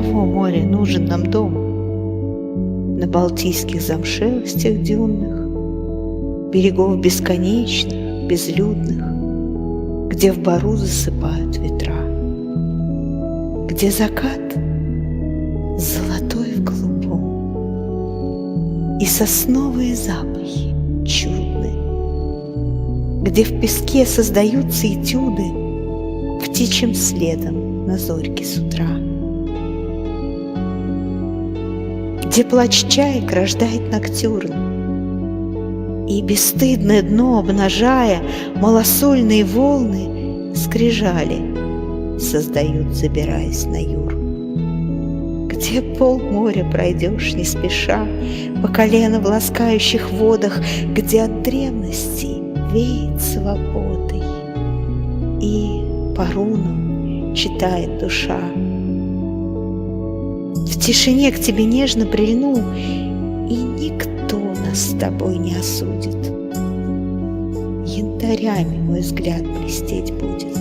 того, море, нужен нам дом? На балтийских замшелостях дюнных, берегов бесконечных, безлюдных, где в бару засыпают ветра, где закат золотой в голубом и сосновые запахи чудны, где в песке создаются этюды птичьим следом на зорьке с утра, где плач чаек рождает ноктюрн, и бесстыдное дно обнажая, малосольные волны скрижали создают, забираясь на юр, где полморя пройдешь не спеша по колено в ласкающих водах, где от древности веет свободой и по рунам читает душа. В тишине к тебе нежно прильну, и никто нас с тобой не осудит. Янтарями мой взгляд блестеть будет.